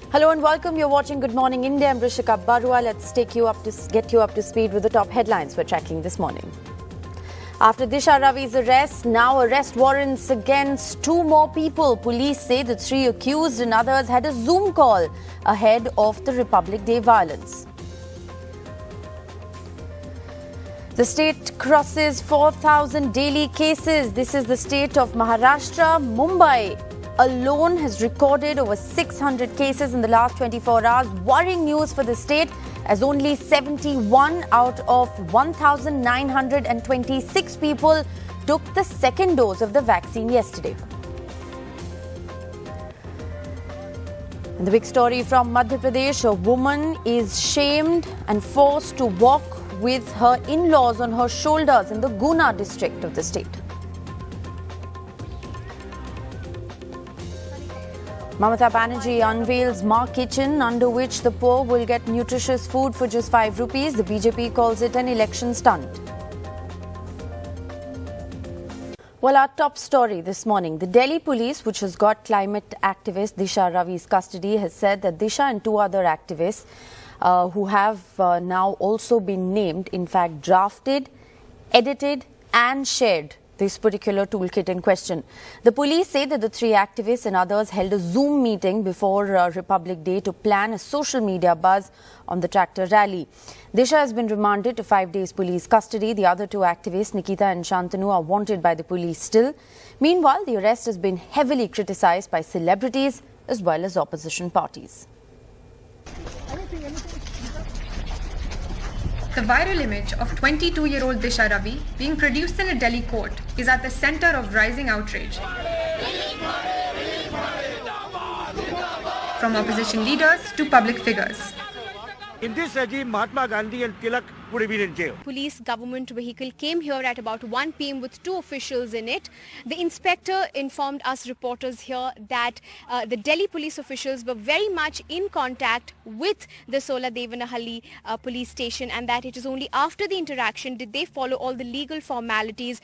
Hello and welcome. You're watching Good Morning India. I'm Rishika Barua. Let's get you up to speed with the top headlines we're tracking this morning. After Disha Ravi's arrest, now arrest warrants against two more people. Police say the three accused and others had a Zoom call ahead of the Republic Day violence. The state crosses 4,000 daily cases. This is the state of Maharashtra. Mumbai alone has recorded over 600 cases in the last 24 hours. Worrying news for the state, as only 71 out of 1,926 people took the second dose of the vaccine yesterday. And the big story from Madhya Pradesh, a woman is shamed and forced to walk with her in-laws on her shoulders in the Guna district of the state. Mamata Banerjee unveils Maa Kitchen, under which the poor will get nutritious food for just 5 rupees. The BJP calls it an election stunt. Well, our top story this morning. The Delhi police, which has got climate activist Disha Ravi's custody, has said that Disha and two other activists who have now also been named, in fact, drafted, edited and shared this particular toolkit in question. The police say that the three activists and others held a Zoom meeting before Republic Day to plan a social media buzz on the tractor rally. Disha has been remanded to 5 days police custody. The other two activists, Nikita and Shantanu, are wanted by the police still. Meanwhile, the arrest has been heavily criticized by celebrities as well as opposition parties. The viral image of 22-year-old Disha Ravi being produced in a Delhi court is at the center of rising outrage. From opposition leaders to public figures. In this regime, Mahatma Gandhi and Tilak would have been in jail. Police government vehicle came here at about 1 p.m. with two officials in it. The inspector informed us reporters here that the Delhi police officials were very much in contact with the Sola Devanahalli police station, and that it is only after the interaction did they follow all the legal formalities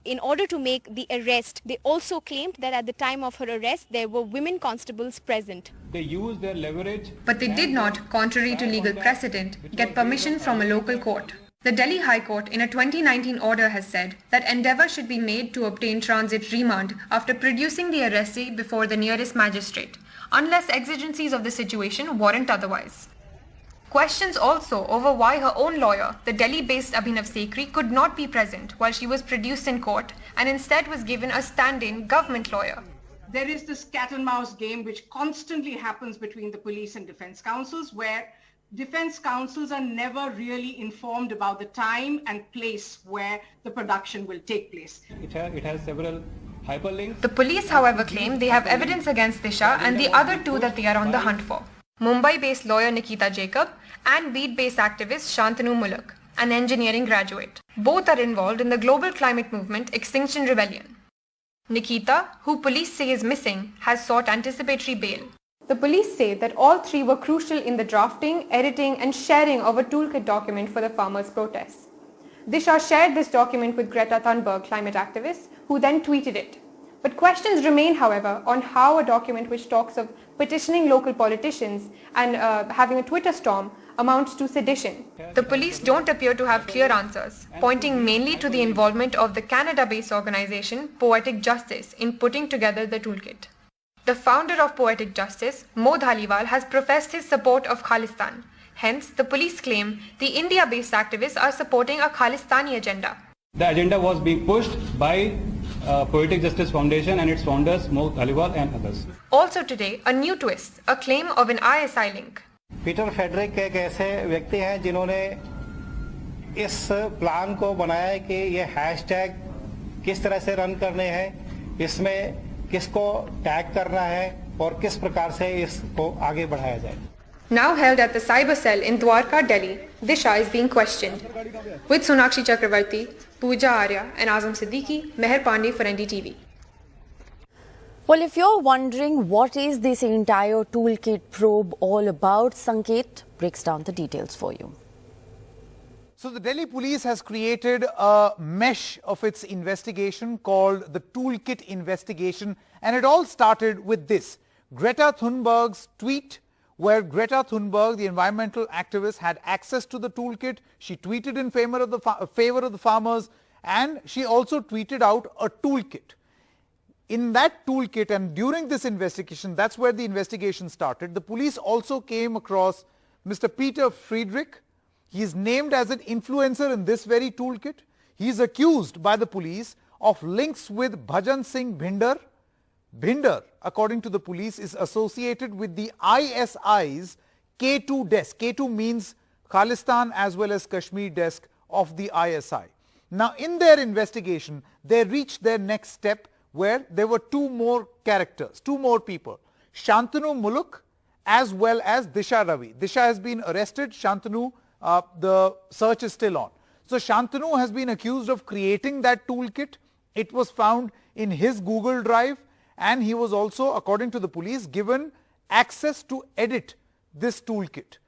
in order to make the arrest. They also claimed that at the time of her arrest there were women constables present. They used their leverage. But they did not, contrary to legal precedent, get permission from a local court. The Delhi High Court in a 2019 order has said that endeavour should be made to obtain transit remand after producing the arrestee before the nearest magistrate, unless exigencies of the situation warrant otherwise. Questions also over why her own lawyer, the Delhi-based Abhinav Sekhri, could not be present while she was produced in court and instead was given a stand-in government lawyer. There is this cat and mouse game which constantly happens between the police and defense counsels, where defense counsels are never really informed about the time and place where the production will take place. It has several hyperlinks. The police, however, claim they have evidence against Disha and the other two that they are on the hunt for. Mumbai-based lawyer Nikita Jacob and Beat-based activist Shantanu Mulak, an engineering graduate. Both are involved in the global climate movement Extinction Rebellion. Nikita, who police say is missing, has sought anticipatory bail. The police say that all three were crucial in the drafting, editing and sharing of a toolkit document for the farmers' protests. Disha shared this document with Greta Thunberg, climate activist, who then tweeted it. But questions remain, however, on how a document which talks of petitioning local politicians and having a Twitter storm amounts to sedition. The police don't appear to have clear answers, pointing mainly to the involvement of the Canada-based organization Poetic Justice in putting together the toolkit. The founder of Poetic Justice, Mo Dhaliwal, has professed his support of Khalistan. Hence, the police claim the India-based activists are supporting a Khalistani agenda. The agenda was being pushed by Poetic Justice Foundation and its founders Mo Dhaliwal and others. Also today, a new twist, a claim of an ISI link. Peter Fedrick एक ऐसे व्यक्ति हैं जिन्होंने इस plan को बनाया है कि ये हैशटैग किस तरह से रन करने हैं, इसमें किसको टैग करना है और किस प्रकार से इसको आगे बढ़ाया जाए. Now held at the cyber cell in Dwarka, Delhi, Disha is being questioned. With Sonakshi Chakravarti, Pooja Arya and Azam Siddiqui, Meher Pandey for NDTV. Well, if you're wondering what is this entire toolkit probe all about, Sanket breaks down the details for you. So the Delhi police has created a mesh of its investigation called the Toolkit Investigation, and it all started with this. Greta Thunberg's tweet where Greta Thunberg, the environmental activist, had access to the toolkit. She tweeted in favor of the farmers, and she also tweeted out a toolkit. In that toolkit, and during this investigation, that's where the investigation started, the police also came across Mr. Peter Friedrich. He is named as an influencer in this very toolkit. He is accused by the police of links with Bhajan Singh Bhinder. Bhinder, according to the police, is associated with the ISI's K2 desk. K2 means Khalistan as well as Kashmir desk of the ISI. Now, in their investigation, they reached their next step, where there were two more characters, two more people, Shantanu Muluk as well as Disha Ravi. Disha has been arrested, Shantanu, the search is still on. So Shantanu has been accused of creating that toolkit. It was found in his Google Drive, and he was also, according to the police, given access to edit this toolkit.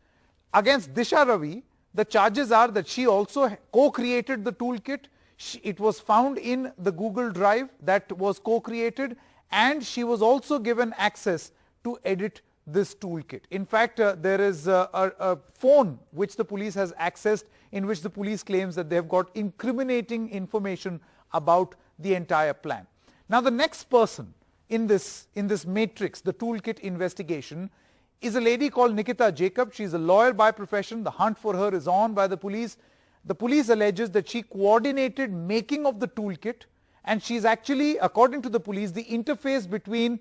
Against Disha Ravi, the charges are that she also co-created the toolkit. It was found in the Google Drive that was co-created, and she was also given access to edit this toolkit. In fact, there is a phone which the police has accessed, in which the police claims that they have got incriminating information about the entire plan. Now, the next person in this matrix, the toolkit investigation, is a lady called Nikita Jacob. She is a lawyer by profession. The hunt for her is on by the police. The police alleges that she coordinated making of the toolkit, and she is actually, according to the police, the interface between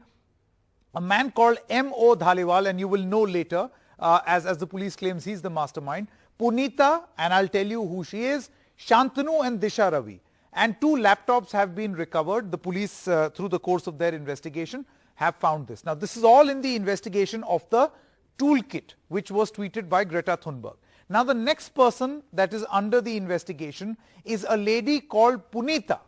a man called M.O. Dhaliwal, and you will know later, as the police claims he's the mastermind, Punita, and I'll tell you who she is, Shantanu and Disha Ravi. And 2 laptops have been recovered. The police, through the course of their investigation, have found this. Now, this is all in the investigation of the toolkit, which was tweeted by Greta Thunberg. Now, the next person that is under the investigation is a lady called Punita.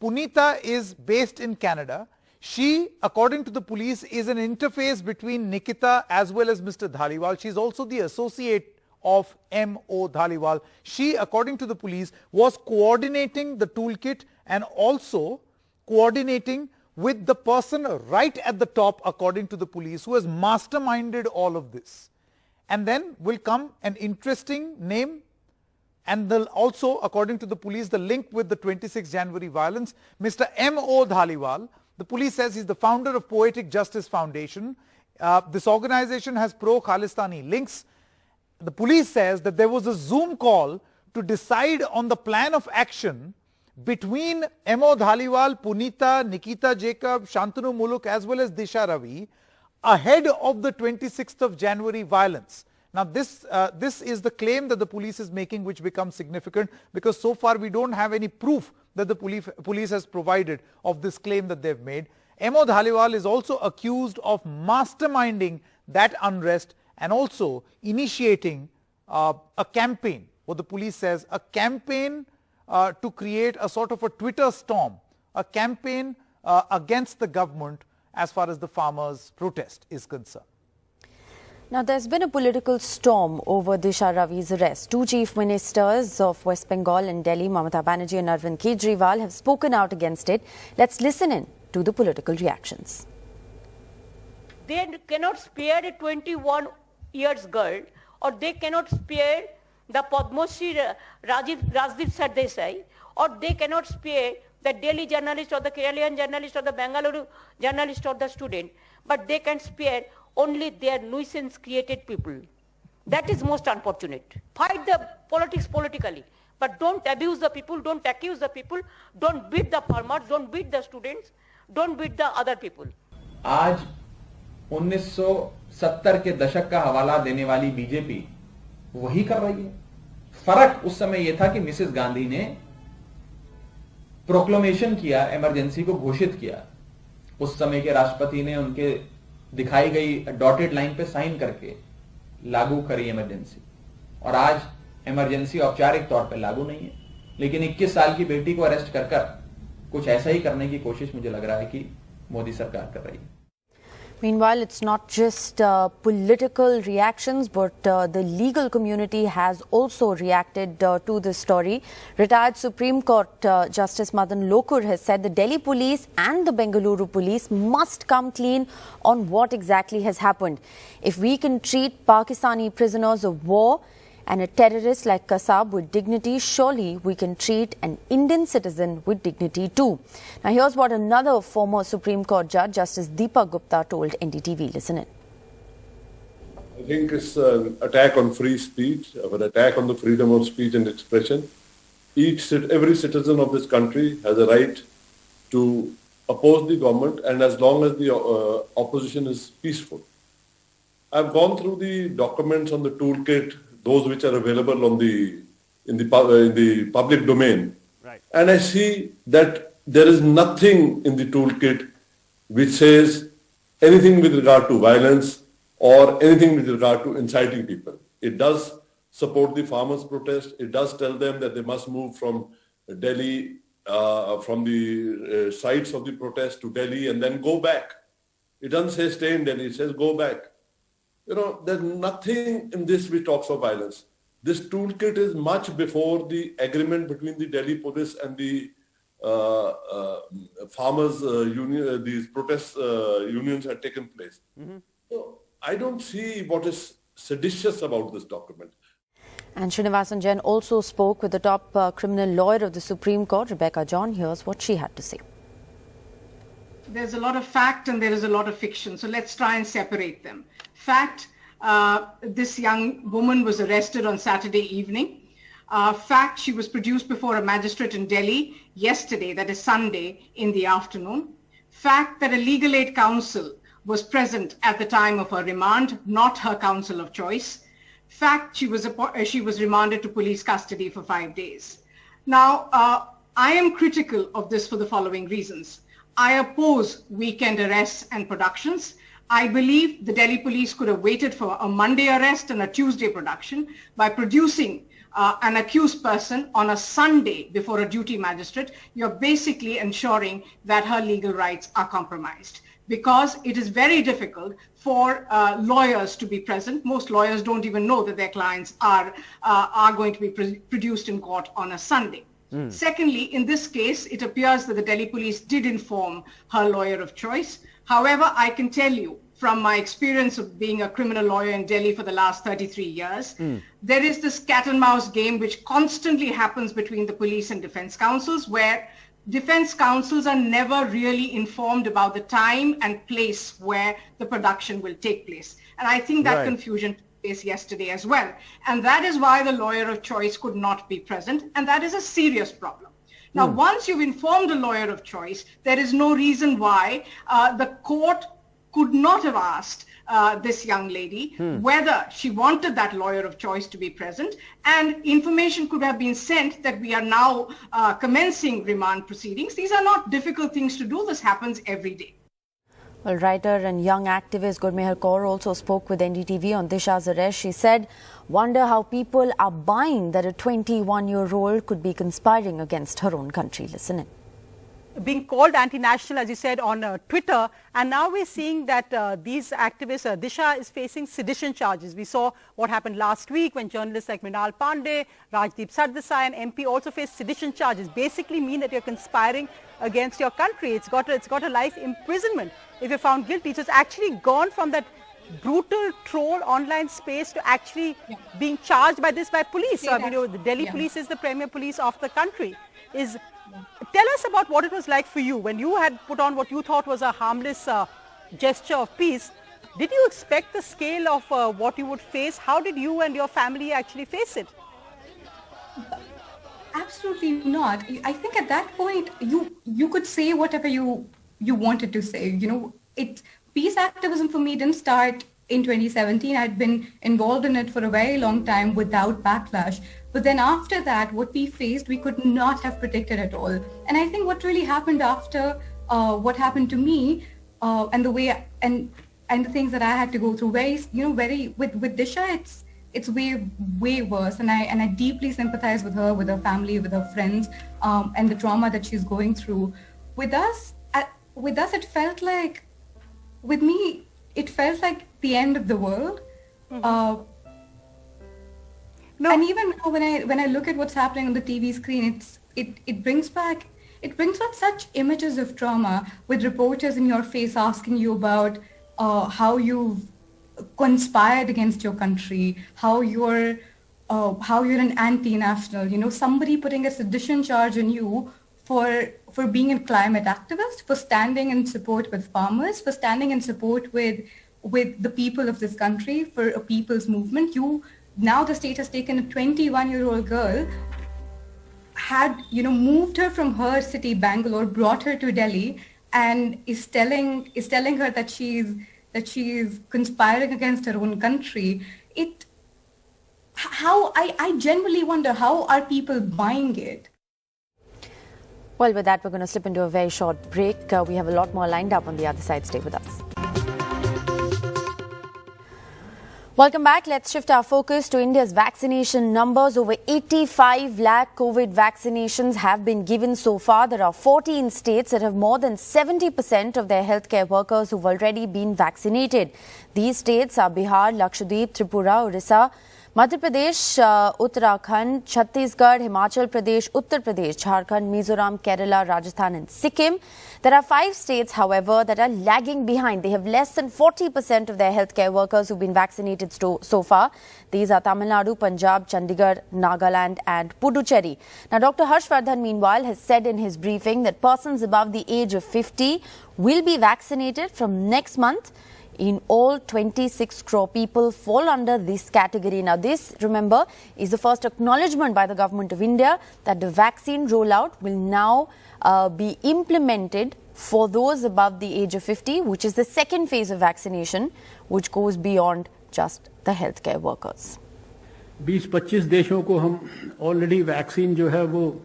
Punita is based in Canada. She, according to the police, is an interface between Nikita as well as Mr. Dhaliwal. She is also the associate of M.O. Dhaliwal. She, according to the police, was coordinating the toolkit and also coordinating with the person right at the top, according to the police, who has masterminded all of this. And then will come an interesting name, and also, according to the police, the link with the 26 January violence, Mr. M.O. Dhaliwal. The police says he's the founder of Poetic Justice Foundation. This organization has pro-Khalistani links. The police says that there was a Zoom call to decide on the plan of action between M.O. Dhaliwal, Punita, Nikita Jacob, Shantanu Muluk as well as Disha Ravi ahead of the 26th of January violence. Now, this is the claim that the police is making, which becomes significant because so far we don't have any proof that the police has provided of this claim that they've made. M.O. Dhaliwal is also accused of masterminding that unrest and also initiating a campaign, what the police says, a campaign to create a sort of a Twitter storm, a campaign against the government as far as the farmers' protest is concerned. Now, there's been a political storm over Disha Ravi's arrest. 2 chief ministers of West Bengal and Delhi, Mamata Banerjee and Arvind Kejriwal, have spoken out against it. Let's listen in to the political reactions. They cannot spare a 21 years girl, or they cannot spare the Padma Shri Rajdeep Sardesai, or they cannot spare the Delhi journalist or the Kerala journalist or the Bengaluru journalist or the student, but they can spare only their nuisance created people. That is most unfortunate. Fight the politics politically, but don't abuse the people, don't accuse the people, don't beat the farmers, don't beat the students, don't beat the other people. आज 1970 के दशक का हवाला देने वाली BJP वही कर रही है। फर्क उस समय यह था कि मिसेस गांधी ने प्रोक्लेमेशन किया, इमरजेंसी को घोषित किया। उस समय के राष्ट्रपति ने उनके दिखाई गई डॉटेड लाइन पे साइन करके लागू करी इमरजेंसी, और आज इमरजेंसी औपचारिक तौर पे लागू नहीं है, लेकिन 21 साल की बेटी को अरेस्ट कर कुछ ऐसा ही करने की कोशिश मुझे लग रहा है कि मोदी सरकार कर रही है। Meanwhile, it's not just political reactions, but the legal community has also reacted to this story. Retired Supreme Court Justice Madan Lokur has said the Delhi police and the Bengaluru police must come clean on what exactly has happened. If we can treat Pakistani prisoners of war and a terrorist like Kasab with dignity, surely we can treat an Indian citizen with dignity too. Now here's what another former Supreme Court judge, Justice Deepak Gupta, told NDTV. Listen in. I think it's an attack on free speech, an attack on the freedom of speech and expression. Every citizen of this country has a right to oppose the government, and as long as the opposition is peaceful. I've gone through the documents on the toolkit, those which are available on in the public domain, right. And I see that there is nothing in the toolkit which says anything with regard to violence or anything with regard to inciting people. It does support the farmers' protest. It does tell them that they must move from Delhi, from the sites of the protest to Delhi and then go back. It doesn't say stay in Delhi, it says go back. You know, there's nothing in this which talks of violence. This toolkit is much before the agreement between the Delhi police and the farmers' union, these protest unions had taken place. Mm-hmm. So I don't see what is seditious about this document. And Srinivasan Jain also spoke with the top criminal lawyer of the Supreme Court, Rebecca John. Here's what she had to say. There's a lot of fact and there is a lot of fiction. So let's try and separate them. Fact, this young woman was arrested on Saturday evening. Fact, she was produced before a magistrate in Delhi yesterday, that is Sunday, in the afternoon. Fact that a legal aid counsel was present at the time of her remand, not her counsel of choice. Fact, she was remanded to police custody for 5 days. Now, I am critical of this for the following reasons. I oppose weekend arrests and productions. I believe the Delhi police could have waited for a Monday arrest and a Tuesday production. By producing an accused person on a Sunday before a duty magistrate, you're basically ensuring that her legal rights are compromised, because it is very difficult for lawyers to be present. Most lawyers don't even know that their clients are going to be produced in court on a Sunday. Secondly, in this case, it appears that the Delhi police did inform her lawyer of choice. However, I can tell you from my experience of being a criminal lawyer in Delhi for the last 33 years, there is this cat and mouse game which constantly happens between the police and defense counsels, where defense counsels are never really informed about the time and place where the production will take place. And I think that confusion took place yesterday as well. And that is why the lawyer of choice could not be present. And that is a serious problem. Now, once you've informed a lawyer of choice, there is no reason why the court could not have asked this young lady whether she wanted that lawyer of choice to be present, and information could have been sent that we are now commencing remand proceedings. These are not difficult things to do. This happens every day. Well, writer and young activist Gurpreet Kaur also spoke with NDTV on Disha's arrest. She said, wonder how people are buying that a 21-year-old could be conspiring against her own country. Listen in. Being called anti-national, as you said, on Twitter, and now we're seeing that these activists, Disha is facing sedition charges. We saw what happened last week when journalists like Mrinal Pandey, Rajdeep Sardesai and MP also faced sedition charges. Basically mean that you're conspiring against your country. It's got a life imprisonment if you're found guilty. So it's actually gone from that brutal troll online space to actually being charged by police. So, you know, the Delhi police is the premier police of the country. Tell us about what it was like for you when you had put on what you thought was a harmless gesture of peace. Did you expect the scale of what you would face? How did you and your family actually face it? Absolutely not. I think at that point you could say whatever you wanted to say. You know, peace activism for me didn't start in 2017. I'd been involved in it for a very long time without backlash. But then after that, what we faced, we could not have predicted at all. And I think what really happened after what happened to me and the way and the things that I had to go through, with Disha, it's way worse. And I deeply sympathize with her, with her family, with her friends, and the trauma that she's going through. With us, it felt like, with me, it felt like the end of the world. And even now when I look at what's happening on the TV screen, it brings back such images of trauma, with reporters in your face asking you about how you've conspired against your country, how you're an anti-national, you know, somebody putting a sedition charge on you for being a climate activist, for standing in support with farmers, for standing in support with the people of this country, for a people's movement. Now the state has taken a 21-year-old girl, had, you know, moved her from her city, Bangalore, brought her to Delhi, and is telling her that she's conspiring against her own country. I genuinely wonder, how are people buying it? Well, with that, we're going to slip into a very short break. We have a lot more lined up on the other side. Stay with us. Welcome back. Let's shift our focus to India's vaccination numbers. Over 85 lakh COVID vaccinations have been given so far. There are 14 states that have more than 70% of their healthcare workers who've already been vaccinated. These states are Bihar, Lakshadweep, Tripura, Orissa, Madhya Pradesh, Uttarakhand, Chhattisgarh, Himachal Pradesh, Uttar Pradesh, Jharkhand, Mizoram, Kerala, Rajasthan and Sikkim. There are 5 states, however, that are lagging behind. They have less than 40% of their healthcare workers who've been vaccinated so far. These are Tamil Nadu, Punjab, Chandigarh, Nagaland and Puducherry. Now, Dr. Harshvardhan, meanwhile, has said in his briefing that persons above the age of 50 will be vaccinated from next month. In all, 26 crore people fall under this category. Now, this, remember, is the first acknowledgement by the Government of India that the vaccine rollout will now be implemented for those above the age of 50, which is the second phase of vaccination, which goes beyond just the healthcare workers. 20-25 देशों को हम already vaccine जो है वो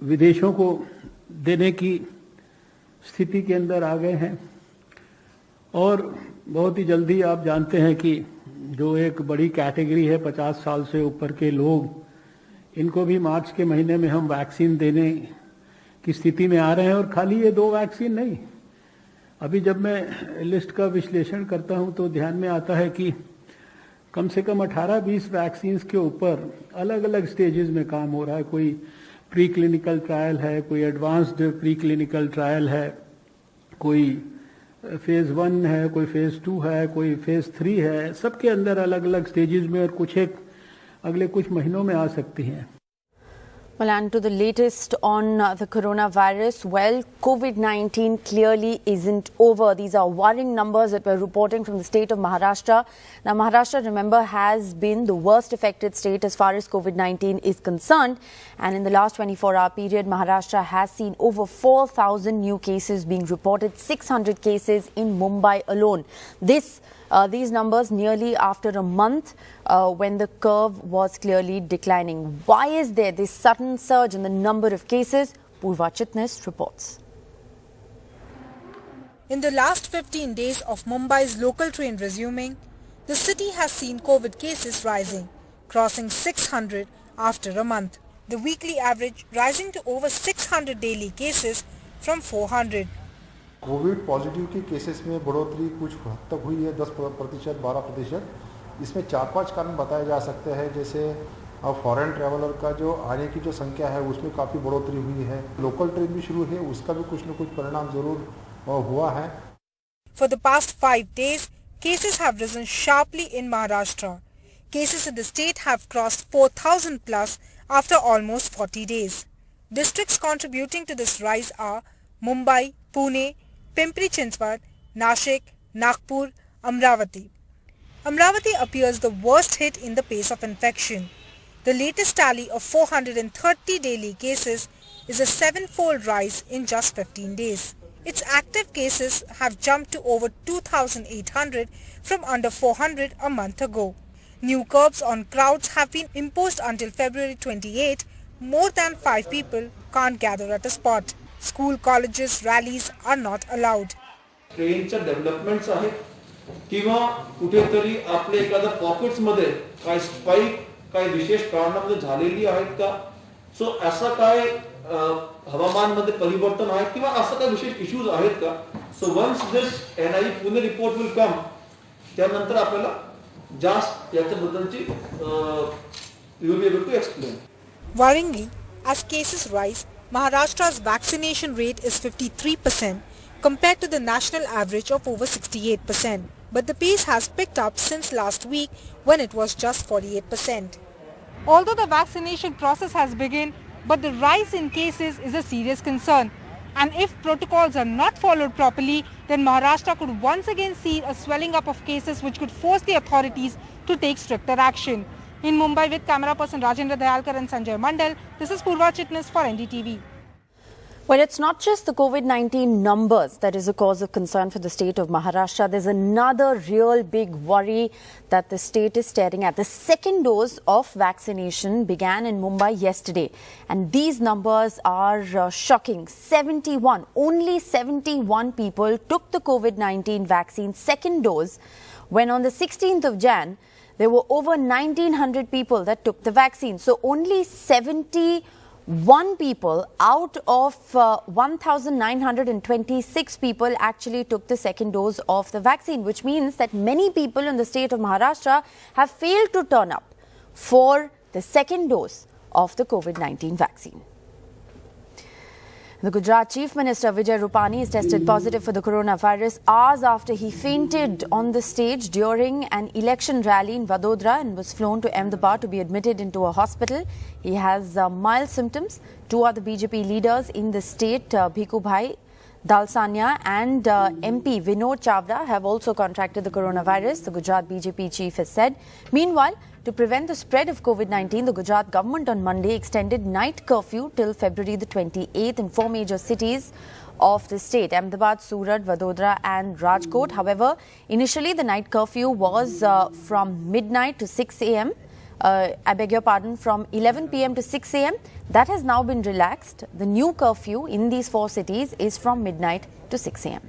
विदेशों को देने की स्थिति के अंदर आ गए हैं और बहुत ही जल्दी आप जानते हैं कि जो एक बड़ी कैटेगरी है 50 साल से ऊपर के लोग, इनको भी मार्च के महीने में हम वैक्सीन देने की स्थिति में आ रहे हैं। और खाली ये 2 वैक्सीन नहीं, अभी जब मैं लिस्ट का विश्लेषण करता हूं तो ध्यान में आता है कि कम से कम 18-20 वैक्सीन्स के ऊपर अलग अलग स्टेजेस में काम हो रहा है। कोई प्री क्लिनिकल ट्रायल है, कोई एडवांस्ड प्री क्लिनिकल ट्रायल है, कोई फेज 1 है, कोई फेज 2 है, कोई फेज 3 है। सबके अंदर अलग अलग स्टेजेस में और कुछ एक अगले कुछ महीनों में आ सकती हैं। Well, and to the latest on the coronavirus, well, COVID-19 clearly isn't over. These are worrying numbers that we're reporting from the state of Maharashtra. Now, Maharashtra, remember, has been the worst affected state as far as COVID-19 is concerned. And in the last 24-hour period, Maharashtra has seen over 4,000 new cases being reported, 600 cases in Mumbai alone. These numbers nearly after a month when the curve was clearly declining. Why is there this sudden surge in the number of cases? Purva Chitnis reports. In the last 15 days of Mumbai's local train resuming, the city has seen COVID cases rising, crossing 600 after a month. The weekly average rising to over 600 daily cases from 400. Covid positive के cases में बढ़ोतरी कुछ हद तक हुई है, 10%, 12%। इसमें 4-5 कारण बताए जा सकते हैं, जैसे फॉरेन ट्रैवलर का जो आने की जो संख्या है उसमें काफ़ी बढ़ोतरी हुई है। लोकल ट्रेन भी शुरू है, उसका भी कुछ न कुछ परिणाम जरूर हुआ है। For the past 5 days, cases have risen sharply in Maharashtra. Cases in the state have crossed 4,000 plus after almost 40 days. Districts contributing to this rise are Mumbai, Pune, Pimpri-Chinchwad, Nashik, Nagpur, Amravati. Amravati appears the worst hit in the pace of infection. The latest tally of 430 daily cases is a 7-fold rise in just 15 days. Its active cases have jumped to over 2,800 from under 400 a month ago. New curbs on crowds have been imposed until February 28. More than 5 people can't gather at a spot. School, colleges, rallies are not allowed. ट्रेनच्या developments आहेत किंवा कुठेतरी आपल्या एखाद्या pockets मध्ये काय spike काय विशेष कारणामध्ये झालेली आहेत का, सो असा काय हवामानमध्ये परिवर्तन आहे किंवा असं काही विशेष इश्यूज आहेत का? So once this NIE Pune report will come, त्यानंतर आपल्याला जास्त याच्याबद्दलची we will be able to explain. Worryingly, as cases rise, Maharashtra's vaccination rate is 53% compared to the national average of over 68%. But the pace has picked up since last week when it was just 48%. Although the vaccination process has begun, but the rise in cases is a serious concern. And if protocols are not followed properly, then Maharashtra could once again see a swelling up of cases which could force the authorities to take stricter action. In Mumbai with camera person Rajendra Dayalkar and Sanjay Mandal, this is Purva Chitnis for NDTV. Well, it's not just the COVID-19 numbers that is a cause of concern for the state of Maharashtra. There's another real big worry that the state is staring at. The second dose of vaccination began in Mumbai yesterday. And these numbers are shocking. Only 71 people took the COVID-19 vaccine second dose, when on the 16th of Jan, there were over 1,900 people that took the vaccine. So only 71 people out of 1,926 people actually took the second dose of the vaccine, which means that many people in the state of Maharashtra have failed to turn up for the second dose of the COVID-19 vaccine. The Gujarat Chief Minister Vijay Rupani is tested positive for the coronavirus hours after he fainted on the stage during an election rally in Vadodara and was flown to Ahmedabad to be admitted into a hospital. He has mild symptoms. Two other BJP leaders in the state, Bhikubhai Dalsania and MP Vinod Chavda, have also contracted the coronavirus, the Gujarat BJP chief has said. Meanwhile, to prevent the spread of COVID-19, the Gujarat government on Monday extended night curfew till February the 28th in 4 major cities of the state, Ahmedabad, Surat, Vadodara and Rajkot. However, initially the night curfew was from midnight to 6 a.m. From 11 p.m. to 6 a.m. That has now been relaxed. The new curfew in these 4 cities is from midnight to 6 a.m.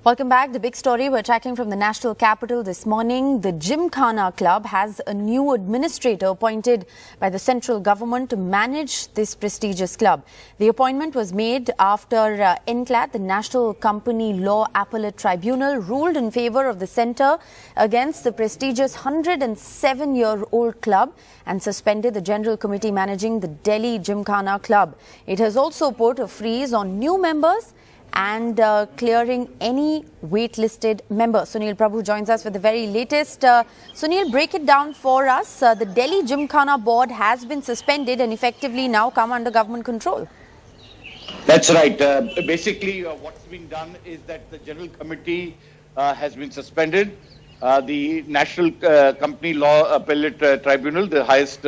Welcome back. The big story we're tracking from the national capital this morning. The Gymkhana club has a new administrator appointed by the central government to manage this prestigious club. The appointment was made after NCLAT, the National Company Law Appellate Tribunal, ruled in favor of the centre against the prestigious 107-year-old club and suspended the General Committee managing the Delhi Gymkhana club. It has also put a freeze on new members and clearing any waitlisted member. Sunil Prabhu joins us with the very latest. Sunil, break it down for us. The Delhi Gymkhana board has been suspended and effectively now come under government control. That's right. Basically, what's been done is that the General Committee has been suspended. The National Company Law Appellate Tribunal, the highest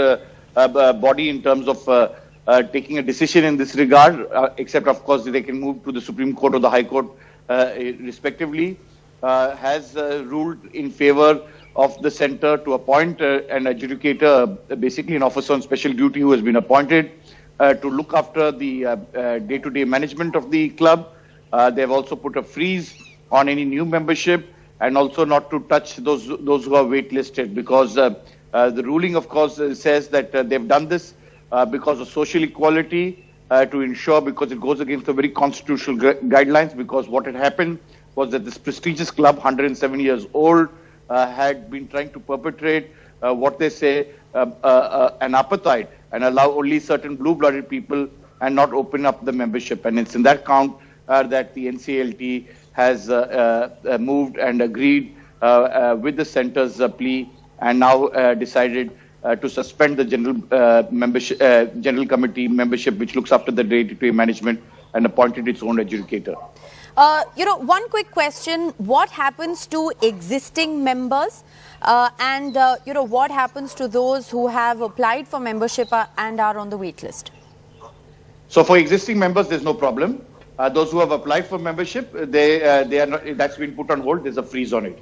body in terms of taking a decision in this regard, except of course they can move to the Supreme Court or the High Court respectively, has ruled in favor of the centre to appoint an adjudicator, basically an officer on special duty who has been appointed to look after the day-to-day management of the club. They have also put a freeze on any new membership and also not to touch those who are waitlisted, because the ruling of course says that they've done this because of social equality, to ensure, because it goes against the very constitutional guidelines, because what had happened was that this prestigious club, 107 years old, had been trying to perpetrate what they say an apartheid and allow only certain blue-blooded people and not open up the membership. And it's in that count that the NCLT has moved and agreed with the centre's plea and now decided to suspend the General Committee membership, which looks after the day-to-day management, and appointed its own adjudicator. One quick question: what happens to existing members, and what happens to those who have applied for membership and are on the wait list? So for existing members, there's no problem. Those who have applied for membership, they are not. That's been put on hold. There's a freeze on it.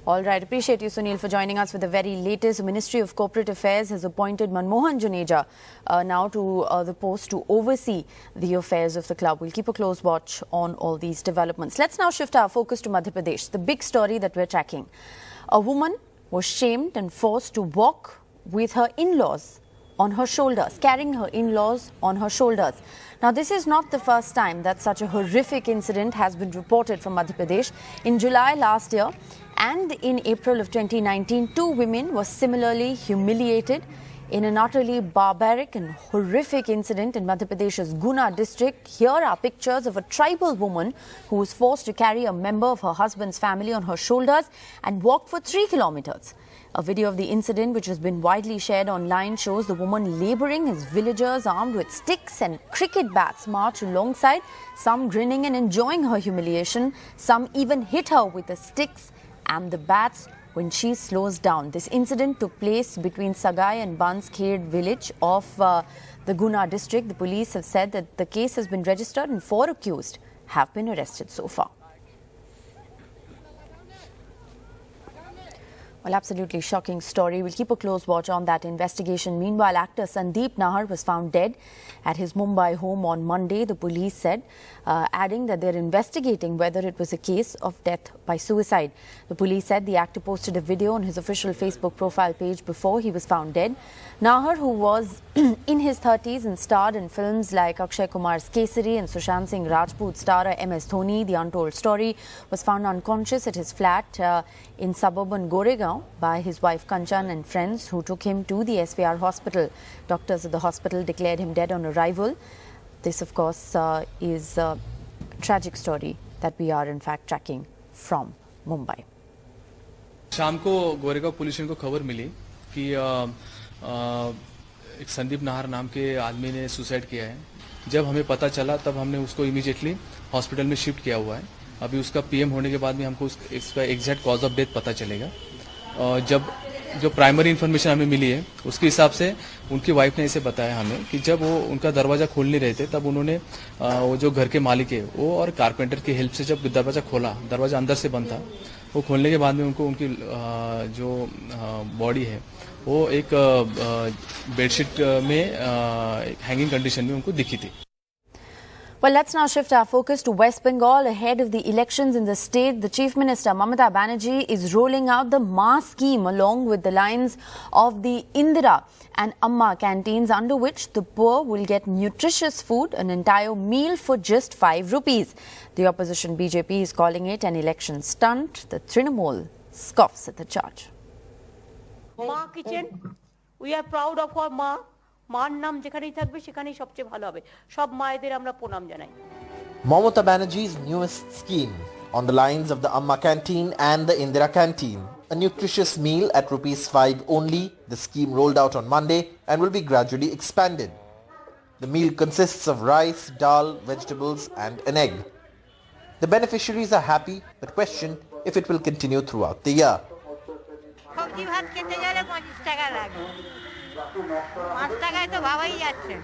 All right. Appreciate you, Sunil, for joining us with the very latest. The Ministry of Corporate Affairs has appointed Manmohan Juneja now to the post to oversee the affairs of the club. We'll keep a close watch on all these developments. Let's now shift our focus to Madhya Pradesh, the big story that we're tracking. A woman was shamed and forced to walk with her in-laws on her shoulders, carrying her in-laws on her shoulders. Now, this is not the first time that such a horrific incident has been reported from Madhya Pradesh. In July last year and in April of 2019, 2 women were similarly humiliated in an utterly barbaric and horrific incident in Madhya Pradesh's Guna district. Here are pictures of a tribal woman who was forced to carry a member of her husband's family on her shoulders and walk for 3 kilometers. A video of the incident, which has been widely shared online, shows the woman labouring as villagers armed with sticks and cricket bats march alongside, some grinning and enjoying her humiliation. Some even hit her with the sticks and the bats when she slows down. This incident took place between Sagai and Banskhed village of the Guna district. The police have said that the case has been registered and 4 accused have been arrested so far. Well, absolutely shocking story. We'll keep a close watch on that investigation. Meanwhile, actor Sandeep Nahar was found dead at his Mumbai home on Monday, the police said, adding that they're investigating whether it was a case of death by suicide. The police said the actor posted a video on his official Facebook profile page before he was found dead. Nahar, who was in his 30s and starred in films like Akshay Kumar's Kesari and Sushant Singh Rajput starrer MS Dhoni, The Untold Story, was found unconscious at his flat in suburban Goregaon by his wife Kanchan and friends, who took him to the SVR hospital. Doctors at the hospital declared him dead on arrival. This, of course, is a tragic story that we are in fact tracking from Mumbai. शाम को Goregaon police को खबर मिली कि एक संदीप नाहर नाम के आदमी ने सुसाइड किया है। जब हमें पता चला तब हमने उसको इमीडिएटली हॉस्पिटल में शिफ्ट किया हुआ है। अभी उसका पीएम होने के बाद में हमको इसका एग्जैक्ट कॉज ऑफ डेथ पता चलेगा। जब जो प्राइमरी इन्फॉर्मेशन हमें मिली है उसके हिसाब से उनकी वाइफ ने इसे बताया हमें कि जब वो उनका दरवाजा खोल नहीं रहे थे तब उन्होंने वो जो घर के मालिक है वो और कारपेंटर की हेल्प से जब दरवाजा खोला, दरवाजा अंदर से बंद था, वो खोलने के बाद में उनको उनकी जो बॉडी है वो एक बेडशीट में हैंगिंग कंडीशन में उनको दिखी थी। Well, let's now shift our focus to West Bengal. Ahead of the elections in the state, the Chief Minister Mamata Banerjee is rolling out the Maa scheme along with the lines of the Indira and Amma canteens, under which the poor will get nutritious food, an entire meal for just 5 rupees. The opposition BJP is calling it an election stunt. The Trinamool scoffs at the charge. Maa Kitchen, we are proud of our Maa. মার নাম যেখানেই থাকবে সেখানেই সবচেয়ে ভালো হবে সব মায়েদের আমরা প্রণাম জানাই Mamata Banerjee's newest scheme on the lines of the Amma canteen and the Indira canteen, a nutritious meal at ₹5 only. The scheme rolled out on Monday and will be gradually expanded. The meal consists of rice, dal, vegetables and an egg. The beneficiaries are happy but question if it will continue throughout the year. সবজি ভাত খেতে গেলে 25 টাকা লাগে 5 টাকায় তো ভাবাই যাচ্ছে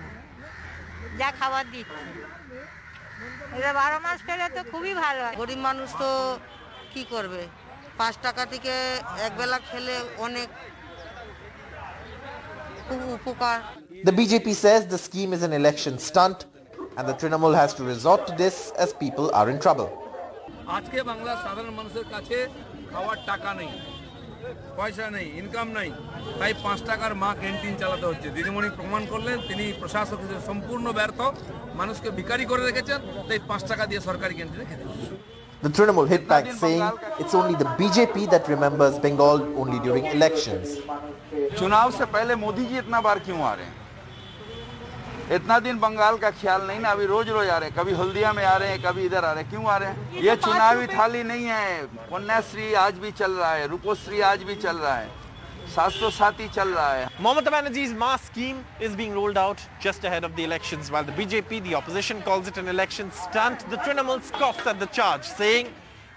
যা খাবার দিচ্ছে এটা 12 মাস খেলে তো খুবই ভালো হয় গরিব মানুষ তো কি করবে 5 টাকা থেকে একবেলা খেলে অনেক খুব উপকার The BJP says the scheme is an election stunt and the Trinamool has to resort to this as people are in trouble. আজকে বাংলার সাধারণ মানুষের কাছে খাওয়ার টাকা নেই পয়সা নেই ইনকাম নাই তাই 5 টাকার মা ক্যান্টিন চালাতে হচ্ছে দিদিমণি প্রমাণ করলেন তিনি প্রশাসক হিসেবে সম্পূর্ণ ব্যর্থ মানুষকে ভিখারি করে রেখেছেন তাই 5 টাকা দিয়ে সরকারি ক্যান্টিনে খেতে হবে The Trinamool hit back saying it's only the BJP that remembers Bengal only during elections. चुनाव से पहले मोदी जी इतना बार क्यों आ रहे हैं इतना दिन बंगाल का ख्याल नहीं ना अभी रोज रोज आ रहे हैं कभी हल्दिया में आ रहे हैं कभी इधर आ रहे हैं क्यों आ रहे हैं ये चुनावी थाली नहीं है कन्याश्री आज भी चल रहा है रूपोश्री आज भी चल रहा है 707 चल रहा है Mamata Banerjee's Maa scheme is being rolled out just ahead of the elections. While the BJP, the opposition, calls it an election stunt, the Trinamool scoffs at the charge, saying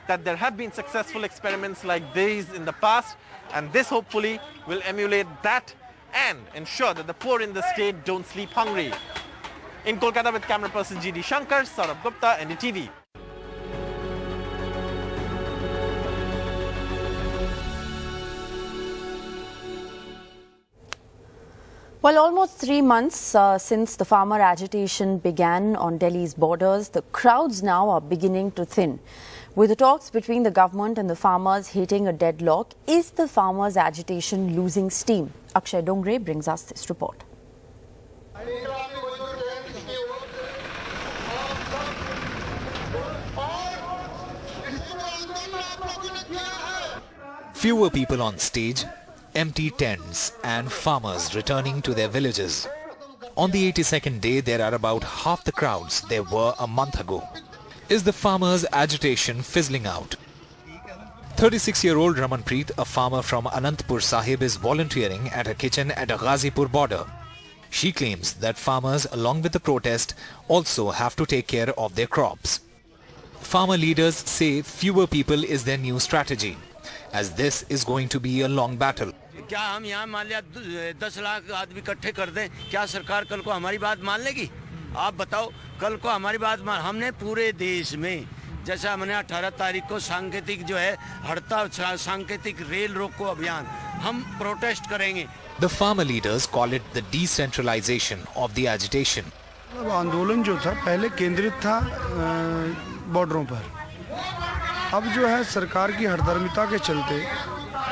that there have been successful experiments like these in the past and this hopefully will emulate that and ensure that the poor in the state don't sleep hungry. In Kolkata with camera person GD Shankar, Saurabh Gupta, NDTV. Well, almost 3 months since the farmer agitation began on Delhi's borders, the crowds now are beginning to thin. With the talks between the government and the farmers hitting a deadlock, is the farmers' agitation losing steam? Akshay Dongre brings us this report. Fewer people on stage, empty tents and farmers returning to their villages. On the 82nd day, there are about half the crowds there were a month ago. Is the farmers' agitation fizzling out? 36-year-old Ramanpreet, a farmer from Anantpur Sahib, is volunteering at a kitchen at a Ghazipur border. She claims that farmers, along with the protest, also have to take care of their crops. Farmer leaders say fewer people is their new strategy, as this is going to be a long battle. क्या हम यहाँ मान लिया 10 लाख आदमी इकट्ठे कर दें, क्या सरकार कल को हमारी बात मान लेगी? आप बताओ, कल को हमारी बात मान, हमने पूरे देश में जैसा हमने 18 तारीख को सांकेतिक जो है हड़ताल सांकेतिक रेल रोको अभियान हम प्रोटेस्ट करेंगे. The farmer leaders call it the decentralization of the agitation. आंदोलन जो था पहले केंद्रित था बॉर्डरों पर, अब जो है सरकार की हठधर्मिता के चलते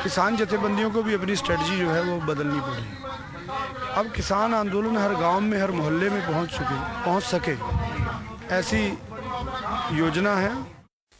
किसान जथेबंदियों को भी अपनी स्ट्रेटजी जो है वो बदलनी पड़ी. अब किसान आंदोलन हर गांव में हर मोहल्ले में पहुंच सके ऐसी योजना है.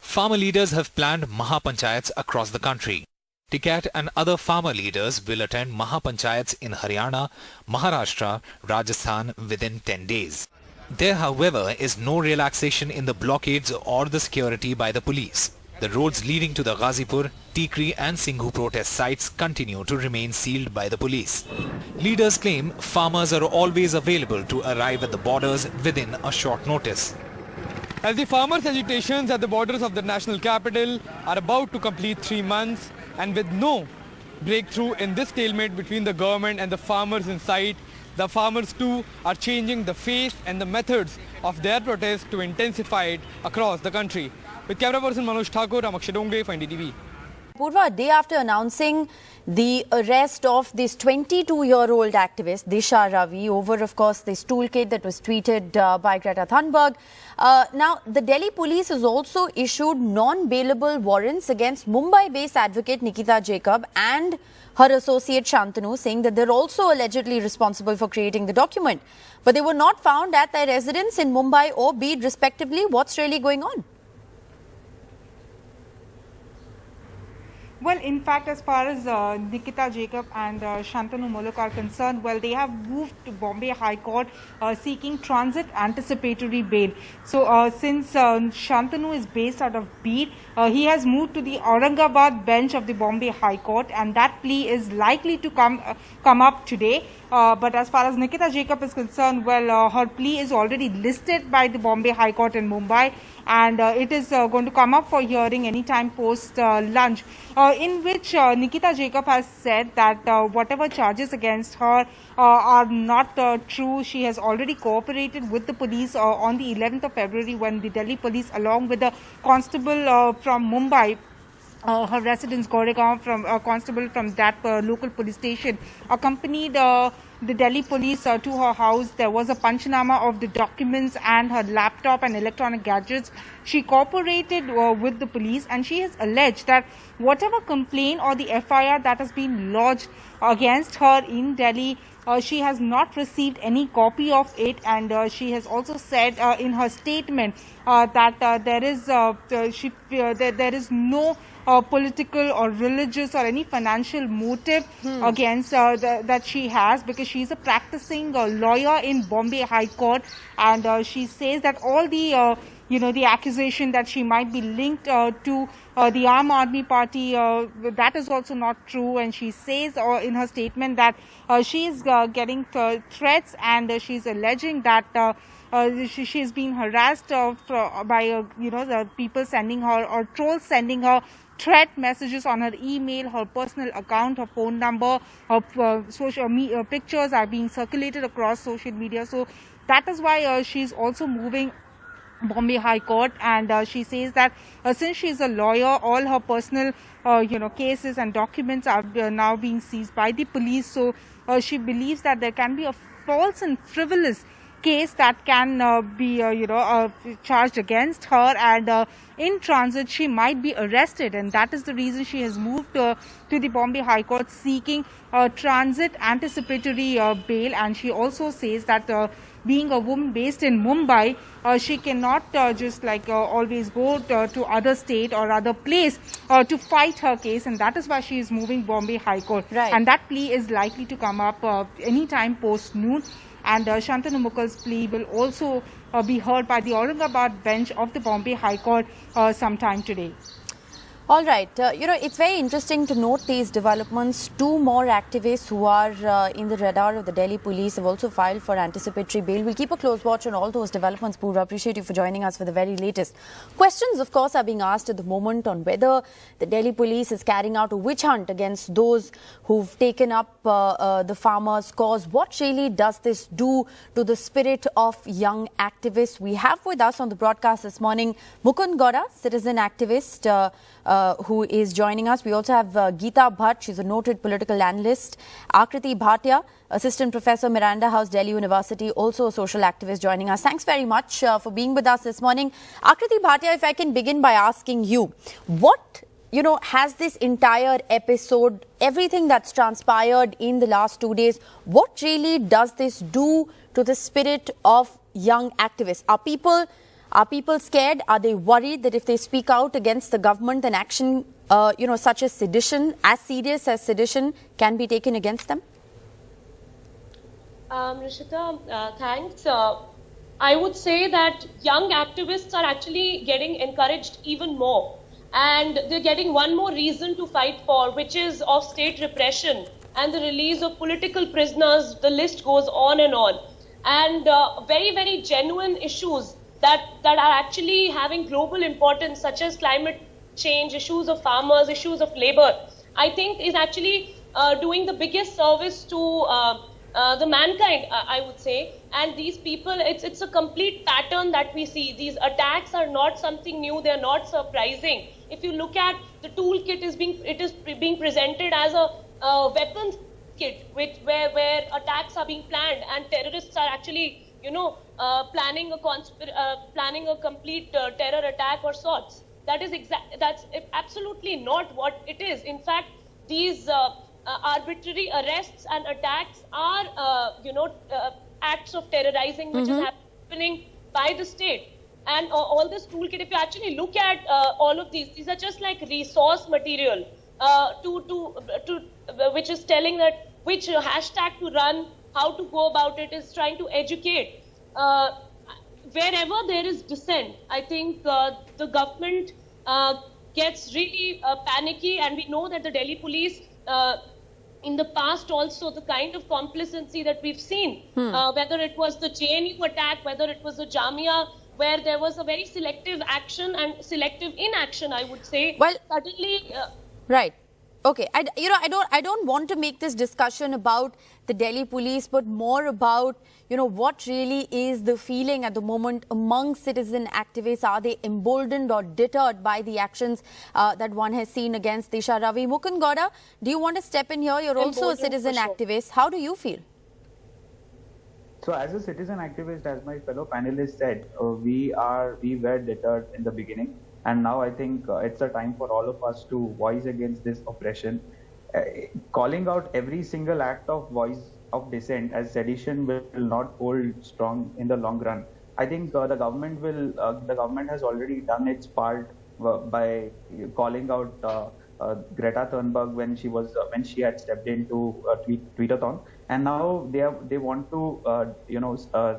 Farmer leaders have planned Mahapanchayats across the country. Tikat and other farmer leaders will attend Mahapanchayats in Haryana, Maharashtra, Rajasthan within 10 days. There, however, is no relaxation in the blockades or the security by the police. The roads leading to the Ghazipur, Tikri and Singhu protest sites continue to remain sealed by the police. Leaders claim farmers are always available to arrive at the borders within a short notice. As the farmers' agitations at the borders of the national capital are about to complete 3 months, and with no breakthrough in this stalemate between the government and the farmers in sight, the farmers too are changing the face and the methods of their protest to intensify it across the country. With camera person Manoj Thakur, I'm Akshay Dongre for NDTV. Purva, a day after announcing the arrest of this 22-year-old activist, Disha Ravi, over, of course, this toolkit that was tweeted by Greta Thunberg. Now, the Delhi police has also issued non-bailable warrants against Mumbai-based advocate Nikita Jacob and her associate Shantanu, saying that they're also allegedly responsible for creating the document. But they were not found at their residence in Mumbai or Bid, respectively. What's really going on? Well, in fact, as far as Nikita Jacob and Shantanu Muluk are concerned, well, they have moved to Bombay High Court seeking transit anticipatory bail. So, since Shantanu is based out of Bid, he has moved to the Aurangabad bench of the Bombay High Court, and that plea is likely to come up today. But as far as Nikita Jacob is concerned, well, her plea is already listed by the Bombay High Court in Mumbai, and it is going to come up for hearing anytime post lunch, in which Nikita Jacob has said that whatever charges against her are not true. She has already cooperated with the police on the 11th of February when the Delhi police, along with the constable from Mumbai, her residence Goregaon, from a constable from that local police station, accompanied the Delhi police to her house. There was a panchanama of the documents and her laptop and electronic gadgets. She cooperated with the police, and she has alleged that whatever complaint or the FIR that has been lodged against her in Delhi, she has not received any copy of it, and she has also said in her statement that there is no political or religious or any financial motive against that she has, because she is a practicing lawyer in Bombay High Court, and she says that all the the accusation that she might be linked to the Aam Aadmi Party, that is also not true. And she says in her statement that she is getting threats, and she is alleging that she is being harassed by the people sending her, or trolls sending her threat messages on her email, her personal account, her phone number, her social media pictures are being circulated across social media. So that is why she is also moving Bombay High Court, and she says that since she is a lawyer, all her personal cases and documents are now being seized by the police. So she believes that there can be a false and frivolous case that can be charged against her, and in transit she might be arrested, and that is the reason she has moved to the Bombay High Court seeking transit anticipatory bail. And she also says that being a woman based in Mumbai, she cannot just always go to other state or other place to fight her case, and that is why she is moving Bombay High Court. Right. And that plea is likely to come up anytime post noon. And Shantanu Mukherjee's plea will also be heard by the Aurangabad bench of the Bombay High Court sometime today. All right. It's very interesting to note these developments. Two more activists who are in the radar of the Delhi police have also filed for anticipatory bail. We'll keep a close watch on all those developments. Purva, appreciate you for joining us for the very latest. Questions, of course, are being asked at the moment on whether the Delhi police is carrying out a witch hunt against those who've taken up the farmers' cause. What really does this do to the spirit of young activists? We have with us on the broadcast this morning Mukund Gowda, citizen activist, who is joining us. We also have Geeta Bhatt, she's a noted political analyst. Akriti Bhatia, assistant professor, Miranda House, Delhi University, also a social activist, joining us. Thanks very much for being with us this morning. Akriti Bhatia, if I can begin by asking you, what has this entire episode, everything that's transpired in the last 2 days, what really does this do to the spirit of young activists? Are people scared? Are they worried that if they speak out against the government, then action, such as sedition, as serious as sedition, can be taken against them? Rishita, thanks. I would say that young activists are actually getting encouraged even more. And they're getting one more reason to fight for, which is of state repression and the release of political prisoners. The list goes on and on. And very, very genuine issues that are actually having global importance, such as climate change, issues of farmers, issues of labor, I think is actually doing the biggest service to the mankind, I would say. And these people, it's a complete pattern that we see. These attacks are not something new, they're not surprising. If you look at the toolkit, it is being presented as a weapons kit, where attacks are being planned, and terrorists are actually planning a complete terror attack or sorts. That's absolutely not what it is. In fact, these arbitrary arrests and attacks are, acts of terrorizing, which is happening by the state. And all this toolkit, if you actually look at all of these are just like resource material which is telling that which hashtag to run, how to go about it, is trying to educate. Wherever there is dissent, I think the government gets really panicky, and we know that the Delhi police in the past also, the kind of complacency that we've seen, whether it was the JNU attack, whether it was the Jamia, where there was a very selective action and selective inaction, I would say. Well, suddenly, right. Okay, I don't want to make this discussion about the Delhi police, but more about, what really is the feeling at the moment among citizen activists. Are they emboldened or deterred by the actions that one has seen against Disha Ravi? Mukund Gowda, do you want to step in here? You're also a citizen activist. How do you feel? So as a citizen activist, as my fellow panelists said, we were deterred in the beginning. And now I think it's a time for all of us to voice against this oppression. Calling out every single act of voice of dissent as sedition will not hold strong in the long run. I think the government has already done its part by calling out Greta Thunberg when she had stepped into tweetathon, and now they want to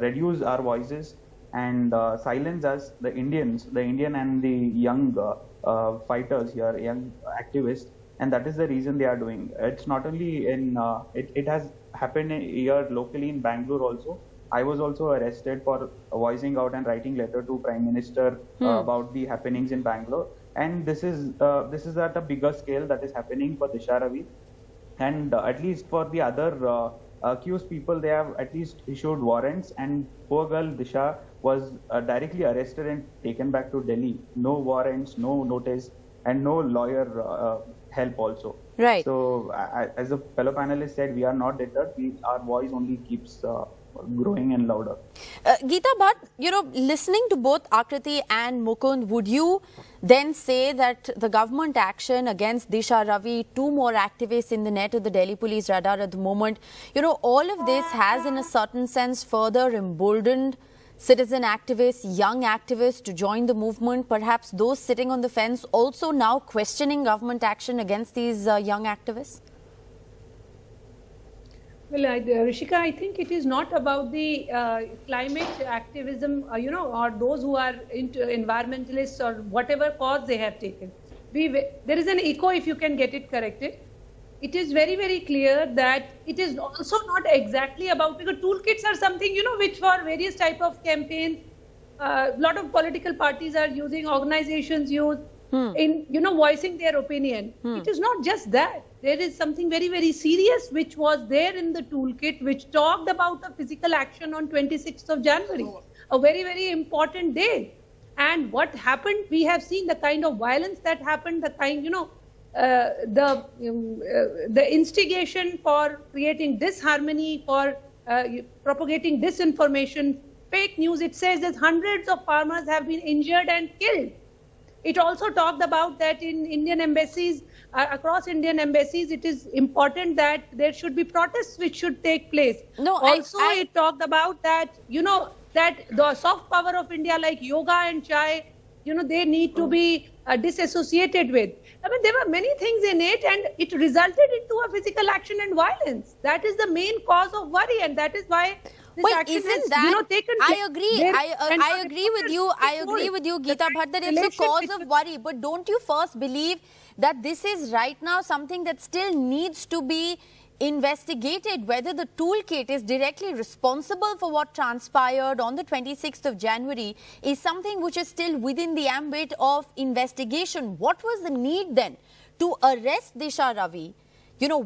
reduce our voices and silence us, the Indian and the young fighters here, young activists, and that is the reason they are doing. It's not only in it has happened here locally in Bangalore also. I was also arrested for voicing out and writing letter to Prime Minister about the happenings in Bangalore. And this is at a bigger scale that is happening for Disha Ravi, and at least for the other accused people, they have at least issued warrants. And poor girl Disha was directly arrested and taken back to Delhi. No warrants, no notice, and no lawyer help also. Right. So as a fellow panelist said, we are not deterred. Our voice only keeps growing and louder. Geeta Bhatt, listening to both Akriti and Mukund, would you then say that the government action against Disha Ravi, 2 more activists in the net of the Delhi police radar at the moment, all of this has in a certain sense further emboldened citizen activists, young activists to join the movement, perhaps those sitting on the fence also now questioning government action against these young activists? Well, Rishika, I think it is not about the climate activism, or those who are into environmentalists or whatever cause they have taken. There is an echo if you can get it corrected. It is very, very clear that it is also not exactly about, because toolkits are something, which for various type of campaigns, a lot of political parties are using, organizations use in, voicing their opinion. It is not just that. There is something very, very serious which was there in the toolkit, which talked about a physical action on 26th of January, a very, very important day. And what happened, we have seen the kind of violence that happened, the kind, the instigation for creating disharmony, for propagating disinformation, fake news. It says that hundreds of farmers have been injured and killed. It also talked about that in Indian embassies, across Indian embassies, it is important that there should be protests which should take place. It talked about that, that the soft power of India like yoga and chai, they need to be disassociated with. I mean, there were many things in it, and it resulted into a physical action and violence. That is the main cause of worry, and that is why this action has, taken place. I agree. I agree with you. I agree with you, Geeta Bhatt, that it's a cause of worry. But don't you first believe that this is right now something that still needs to be investigated, whether the toolkit is directly responsible for what transpired on the 26th of January is something which is still within the ambit of investigation. What was the need then to arrest Disha Ravi,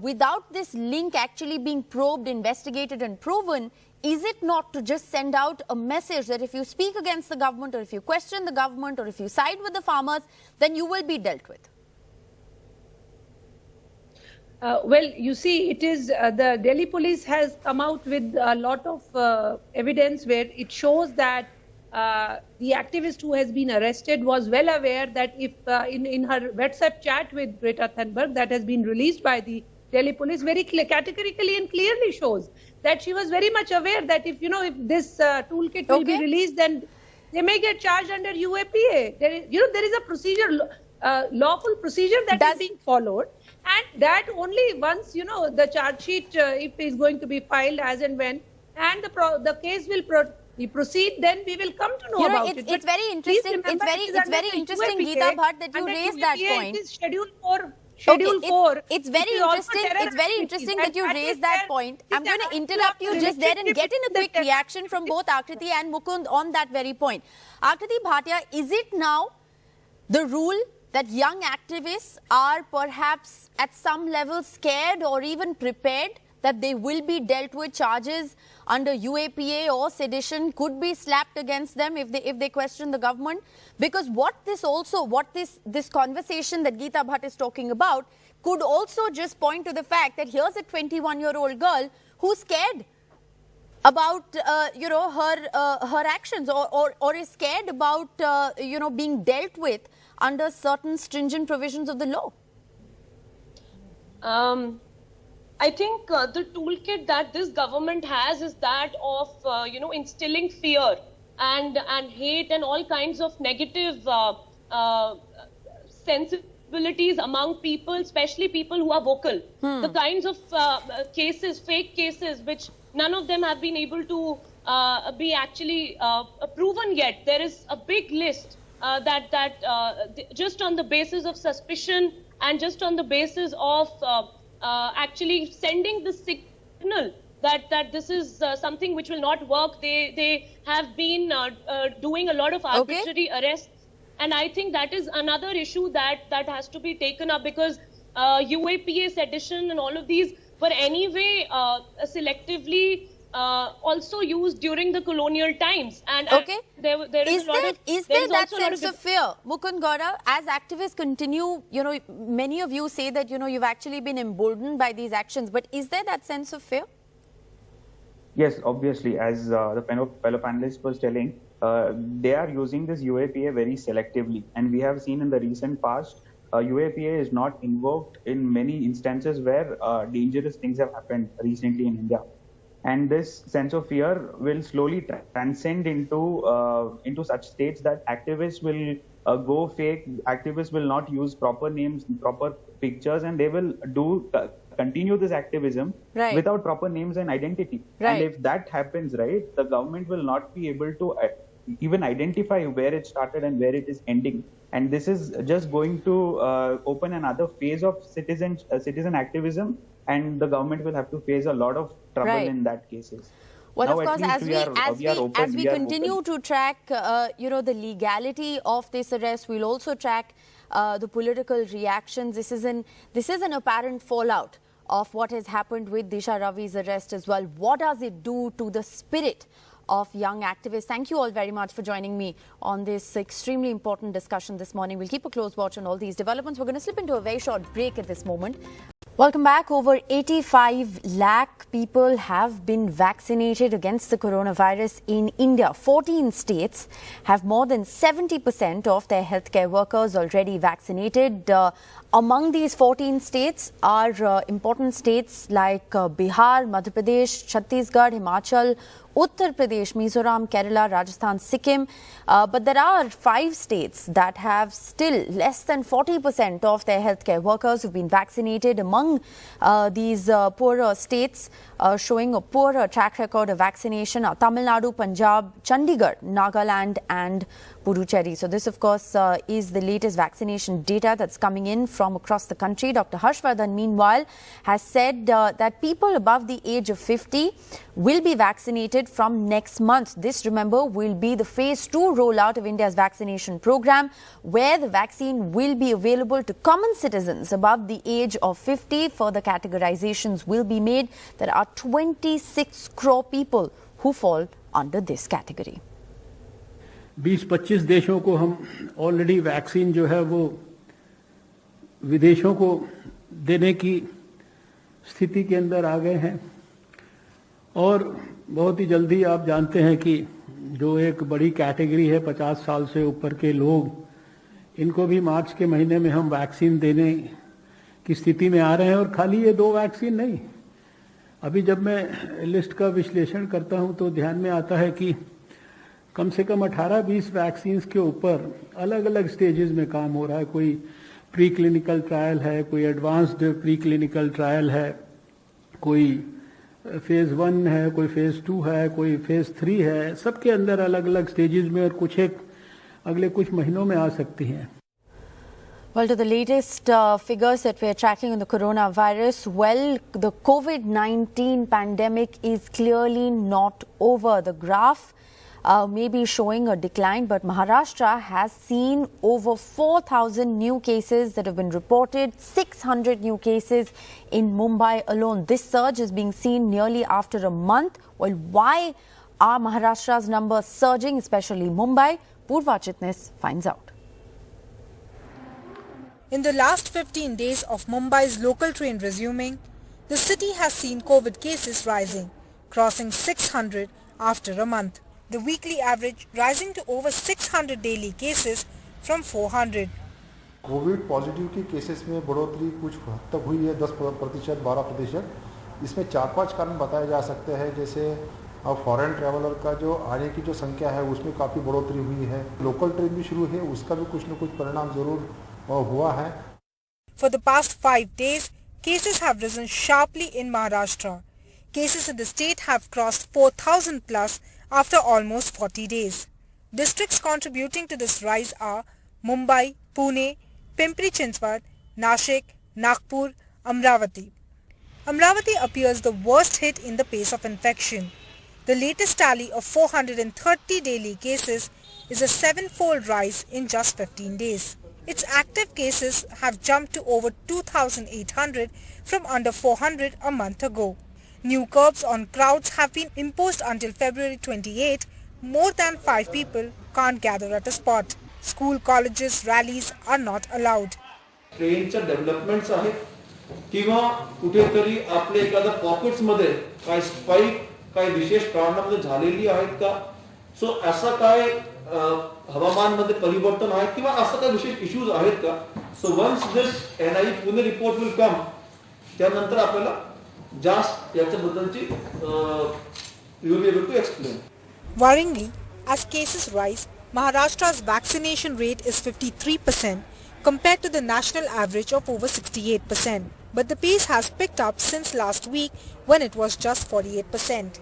without this link actually being probed, investigated and proven? Is it not to just send out a message that if you speak against the government, or if you question the government, or if you side with the farmers, then you will be dealt with? Well, you see, it is the Delhi police has come out with a lot of evidence where it shows that the activist who has been arrested was well aware that if in her WhatsApp chat with Greta Thunberg that has been released by the Delhi police very categorically and clearly shows that she was very much aware that if, if this toolkit will be released, then they may get charged under UAPA. There is a procedure, lawful procedure that is being followed. And that only once, the charge sheet, if is going to be filed as and when, and the case will proceed, then we will come to know about it. It's very interesting. It's very interesting, Geeta Bhatt, that you raised that point. It is Schedule 4. Schedule 4. It's very interesting. It's very interesting that you raised that point. I'm going to interrupt you just there and get in a quick reaction from both Akriti and Mukund on that very point. Akriti Bhatia, is it now the rule that young activists are perhaps at some level scared or even prepared that they will be dealt with, charges under UAPA or sedition could be slapped against them if they question the government? Because what this conversation that Geeta Bhatt is talking about could also just point to the fact that here's a 21-year-old girl who's scared about her actions or is scared about being dealt with under certain stringent provisions of the law. I think the toolkit that this government has is that of instilling fear and hate and all kinds of negative sensibilities among people, especially people who are vocal. The kinds of cases, fake cases, which none of them have been able to be actually proven yet. There is a big list just on the basis of suspicion and just on the basis of actually sending the signal that this is something which will not work. They have been doing a lot of arbitrary arrests, and I think that is another issue that has to be taken up, because UAPA, sedition and all of these were anyway selectively also used during the colonial times, and there is there that sense of fear, Mukund Gaura, as activists continue? Many of you say that you've actually been emboldened by these actions, but is there that sense of fear? Yes, obviously, as the fellow panelist was telling, they are using this UAPA very selectively. And we have seen in the recent past, UAPA is not invoked in many instances where dangerous things have happened recently in India. And this sense of fear will slowly transcend into such states that activists will go fake. Activists will not use proper names, proper pictures, and they will continue this activism without proper names and identity. And if that happens, the government will not be able to even identify where it started and where it is ending. And this is just going to open another phase of citizen activism, and the government will have to face a lot of trouble in that cases. Well, now, of course, as we continue to track, the legality of this arrest, we'll also track the political reactions. This is an apparent fallout of what has happened with Disha Ravi's arrest as well. What does it do to the spirit of young activists? Thank you all very much for joining me on this extremely important discussion this morning. We'll keep a close watch on all these developments. We're going to slip into a very short break at this moment. Welcome back. Over 85 lakh people have been vaccinated against the coronavirus in India. 14 states have more than 70% of their healthcare workers already vaccinated. Among these 14 states are important states like Bihar, Madhya Pradesh, Chhattisgarh, Himachal, Uttar Pradesh, Mizoram, Kerala, Rajasthan, Sikkim. But there are 5 states that have still less than 40% of their healthcare workers who've been vaccinated. Among these poorer states showing a poorer track record of vaccination are Tamil Nadu, Punjab, Chandigarh, Nagaland and Puducherry. So this, of course, is the latest vaccination data that's coming in from across the country. Dr. Harshvardhan, meanwhile, has said that people above the age of 50 will be vaccinated from next month. This, remember, will be the phase 2 rollout of India's vaccination program, where the vaccine will be available to common citizens above the age of 50. Further categorizations will be made. There are 26 crore people who fall under this category. 20-25 देशों को हम already vaccine जो है वो विदेशों को देने की स्थिति के अंदर आ गए हैं और बहुत ही जल्दी आप जानते हैं कि जो एक बड़ी कैटेगरी है 50 साल से ऊपर के लोग, इनको भी मार्च के महीने में हम वैक्सीन देने की स्थिति में आ रहे हैं। और खाली ये 2 वैक्सीन नहीं, अभी जब मैं लिस्ट का विश्लेषण करता हूं तो ध्यान में आता है कि कम से कम 18-20 वैक्सीन्स के ऊपर अलग अलग स्टेजेस में काम हो रहा है। कोई प्री क्लिनिकल ट्रायल है, कोई एडवांस्ड प्री क्लिनिकल ट्रायल है, कोई फेज 1 है, कोई फेज 2 है, कोई फेज 3 है। सबके अंदर अलग अलग स्टेजेस में और कुछ एक अगले कुछ महीनों में आ सकती हैं। Well, to the latest figures that we're tracking on the coronavirus, well, the COVID-19 pandemic is clearly not over. The graph may be showing a decline, but Maharashtra has seen over 4,000 new cases that have been reported, 600 new cases in Mumbai alone. This surge is being seen nearly after a month. Well, why are Maharashtra's numbers surging, especially Mumbai? Purva Chitnis finds out. In the last 15 days of Mumbai's local train resuming, the city has seen COVID cases rising, crossing 600 after a month. The weekly average rising to over 600 daily cases from 400. Covid positive की cases में बढ़ोतरी कुछ हद तक हुई है, 10%, 12%। इसमें 4-5 कारण बताए जा सकते हैं, जैसे अब फॉरेन ट्रैवलर का जो आने की जो संख्या है उसमें काफ़ी बढ़ोतरी हुई है। लोकल ट्रेन भी शुरू है, उसका भी कुछ न कुछ परिणाम जरूर हुआ है। For the past 5 days, cases have risen sharply in Maharashtra. Cases in the state have crossed 4,000 plus after almost 40 days. Districts contributing to this rise are Mumbai, Pune, Pimpri-Chinchwad, Nashik, Nagpur, Amravati. Amravati appears the worst hit in the pace of infection. The latest tally of 430 daily cases is a 7-fold rise in just 15 days. Its active cases have jumped to over 2,800 from under 400 a month ago. New curbs on crowds have been imposed until February 28. More than 5 people can't gather at a spot. School, colleges, rallies are not allowed. ट्रेनच्या developments आहेत किंवा कुठेतरी आपल्या एखाद्या pockets मध्ये काय spike काही विशेष कारणामध्ये झालेली आहेत का? सो असं काय हवामानमध्ये परिवर्तन आहे किंवा असं काही विशेष इश्यूज आहेत का? So once this NI Pune report will come, त्यानंतर आपल्याला जास्त याच्याबद्दलची you will be able to explain. Worryingly, as cases rise, Maharashtra's vaccination rate is 53% compared to the national average of over 68%. But the pace has picked up since last week when it was just 48%.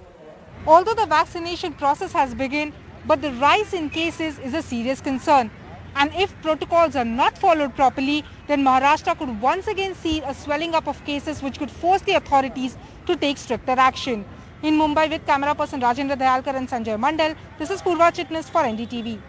Although the vaccination process has begun, but the rise in cases is a serious concern. And if protocols are not followed properly, then Maharashtra could once again see a swelling up of cases which could force the authorities to take stricter action. In Mumbai with camera person Rajendra Dayalkar and Sanjay Mandal, this is Purva Chitnis for NDTV.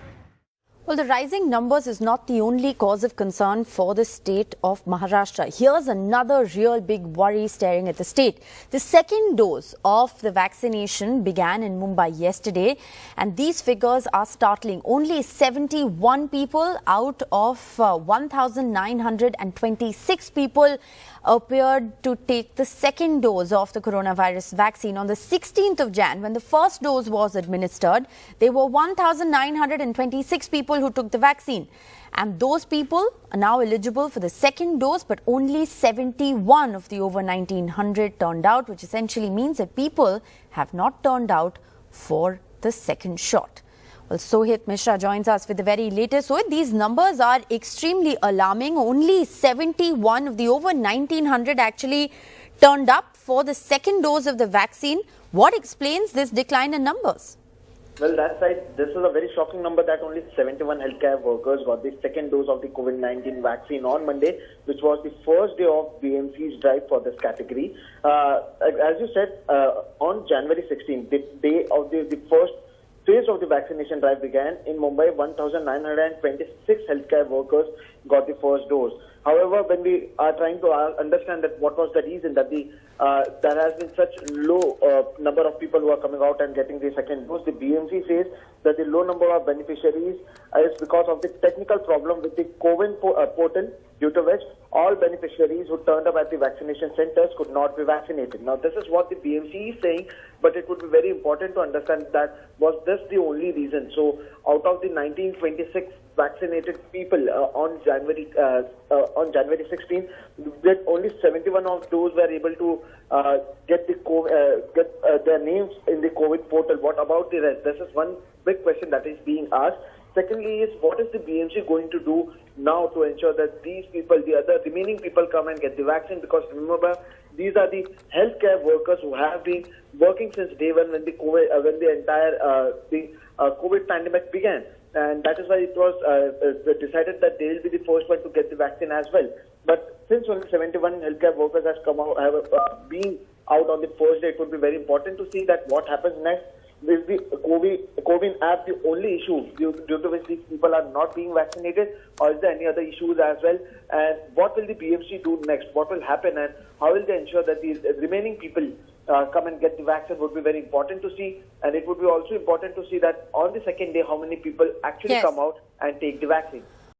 Well, the rising numbers is not the only cause of concern for the state of Maharashtra. Here's another real big worry staring at the state. The second dose of the vaccination began in Mumbai yesterday, and these figures are startling. Only 71 people out of 1,926 people appeared to take the second dose of the coronavirus vaccine. On the 16th of Jan, when the first dose was administered, there were 1,926 people who took the vaccine. And those people are now eligible for the second dose, but only 71 of the over 1,900 turned out, which essentially means that people have not turned out for the second shot. Well, Sohit Mishra joins us with the very latest. Sohit, these numbers are extremely alarming. Only 71 of the over 1,900 actually turned up for the second dose of the vaccine. What explains this decline in numbers? Well, that's right. This is a very shocking number that only 71 healthcare workers got the second dose of the COVID-19 vaccine on Monday, which was the first day of BMC's drive for this category. As you said, on January 16th, the day of the first phase of the vaccination drive began in Mumbai. 1,926 healthcare workers got the first dose. However, when we are trying to understand that what was the reason that there has been such low number of people who are coming out and getting the second dose, the BMC says that the low number of beneficiaries is because of the technical problem with the COVID portal, due to which all beneficiaries who turned up at the vaccination centers could not be vaccinated. Now, this is what the BMC is saying, but it would be very important to understand that was this the only reason. So, out of the 1926 vaccinated people on January 16th, that only 71 of those were able to get their names in the COVID portal. What about the rest? This is one big question that is being asked. Secondly is, what is the BMC going to do now to ensure that these people, the other remaining people, come and get the vaccine? Because remember, these are the healthcare workers who have been working since day one when the entire COVID pandemic began. And that is why it was decided that they will be the first one to get the vaccine as well. But since only 71 healthcare workers have been out on the first day, it would be very important to see that what happens next. Is the COVID app the only issue due to which these people are not being vaccinated, or is there any other issues as well? And what will the BMC do next? What will happen, and how will they ensure that the remaining people come and get the vaccine would be very important to see. And it would be also important to see that on the second day, how many people actually come out and take the vaccine.